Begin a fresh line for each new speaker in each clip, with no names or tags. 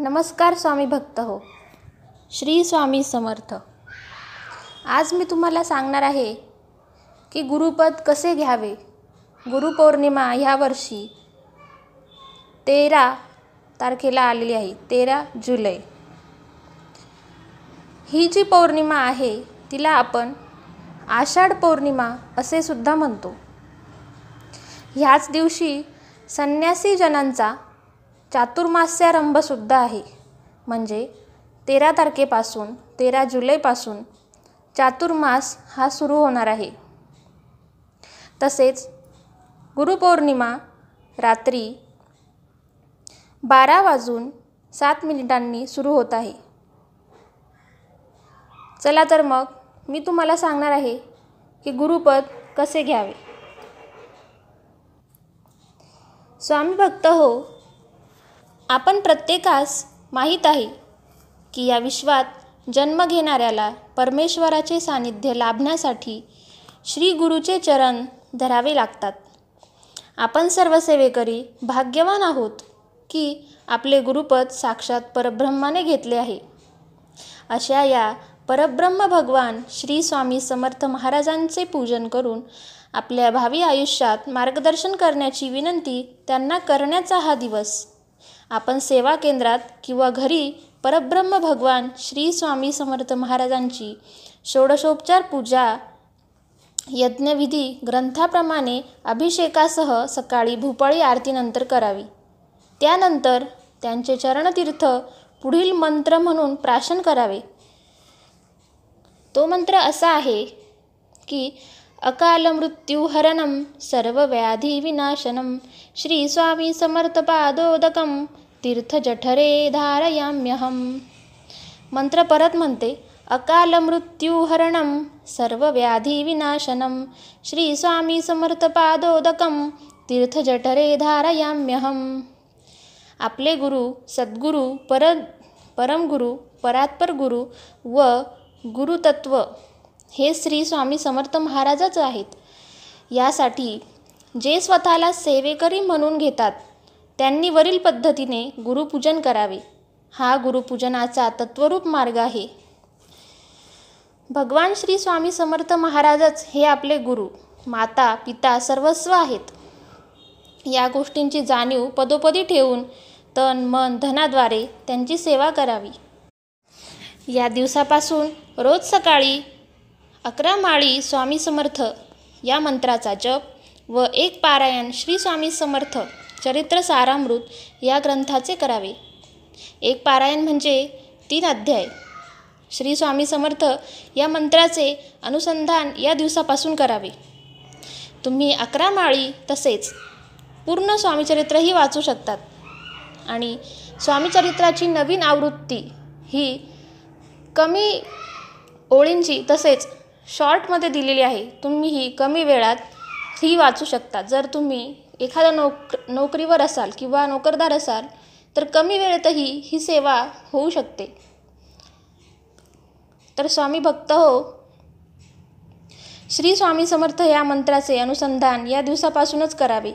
नमस्कार स्वामी भक्त हो. श्री स्वामी समर्थ. आज मी तुम्हाला सांगणार आहे की गुरुपद कसे घ्यावे. गुरुपौर्णिमा ह्या वर्षी 13 तारखेला आलेली आहे, 13 जुलै. ही जी पौर्णिमा आहे तिला आपण आषाढ पौर्णिमा असे सुद्धा म्हणतो. ह्याच दिवशी संन्यासी जनांचा चातुर्मास्यारंभ सुद्धा आहे. म्हणजे 13 तारखेपासून 13 जुलैपासून चातुर्मास हा सुरू होणार आहे. तसेच गुरुपौर्णिमा रात्री 12:07 सुरू होत आहे. चला तर मग मी तुम्हाला सांगणार आहे की गुरुपद कसे घ्यावे. स्वामी भक्त हो, आपण प्रत्येकास माहीत आहे की या विश्वात जन्म घेणाऱ्याला परमेश्वराचे सानिध्य लाभण्यासाठी श्री गुरुचे चरण धरावे लागतात. आपण सर्व सेवेकरी भाग्यवान आहोत की आपले गुरुपद साक्षात परब्रह्माने घेतले आहे. अशा या परब्रह्म भगवान श्री स्वामी समर्थ महाराजांचे पूजन करून आपल्या भावी आयुष्यात मार्गदर्शन करण्याची विनंती त्यांना करण्याचा हा दिवस. आपण सेवा केंद्रात किंवा घरी परब्रह्म भगवान श्री स्वामी समर्थ महाराजांची षोडशोपचार पूजा यज्ञविधी ग्रंथाप्रमाणे अभिषेकासह सकाळी भूपाळी आरतीनंतर करावी. त्यानंतर त्यांचे चरणतीर्थ पुढील मंत्र म्हणून प्राशन करावे. तो मंत्र असा आहे की अकाल मृत्युहरणं सर्वव्याधी विनाशनं श्री स्वामी समर्थ पादोदकं तीर्थजठरे धारयाम्यहम. मंत्र परत म्हणते, अकाल मृत्युहरणं सर्वव्याधी विनाशनं श्री स्वामी समर्थ पादोदकं तीर्थजठरे धारयाम्यहम. आपले गुरु सद्गुरू परमगुरु परात्पर गुरु व गुरुतत्व हे श्री स्वामी समर्थ महाराजच आहेत. यासाठी जे स्वतःला सेवेकरी म्हणून घेतात त्यांनी वरील पद्धतीने गुरुपूजन करावे. हा गुरुपूजनाचा तत्वरूप मार्ग आहे. भगवान श्री स्वामी समर्थ महाराजच हे आपले गुरु, माता, पिता, सर्वस्व आहेत. या गोष्टींची जाणीव पदोपदी ठेवून तन मन धनाद्वारे त्यांची सेवा करावी. या दिवसापासून रोज सकाळी 11 माळी स्वामी समर्थ या मंत्राचा जप व 1 पारायण श्री स्वामी समर्थ चरित्र सारामृत या ग्रंथाचे करावे. 1 पारायण म्हणजे 3 अध्याय. श्री स्वामी समर्थ या मंत्राचे अनुसंधान या दिवसापासून करावे. तुम्ही 11 माळी तसेच पूर्ण स्वामीचरित्रही वाचू शकतात. आणि स्वामीचरित्राची नवीन आवृत्ती ही कमी ओळींची तसेच शॉर्टमध्ये दिलेली आहे. तुम्ही ही कमी वेळात ही वाचू शकता. जर तुम्ही एखाद्या नोकरीवर असाल किंवा नोकरदार असाल तर कमी वेळेतही ही सेवा होऊ शकते. तर स्वामी भक्त हो, श्री स्वामी समर्थ या मंत्राचे अनुसंधान या दिवसापासूनच करावे.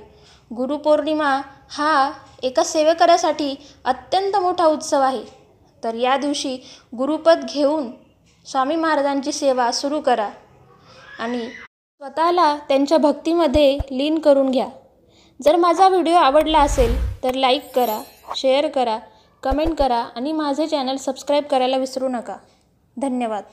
गुरुपौर्णिमा हा एका सेवेकऱ्यासाठी अत्यंत मोठा उत्सव आहे. तर या दिवशी गुरुपद घेऊन स्वामी महाराजांची सेवा सुरू करा आणि स्वतःला त्यांच्या भक्तीमध्ये लीन करून घ्या. जर माझा व्हिडिओ आवडला असेल तर लाईक करा, शेअर करा, कमेंट करा आणि माझे चॅनल सबस्क्राईब करायला विसरू नका. धन्यवाद.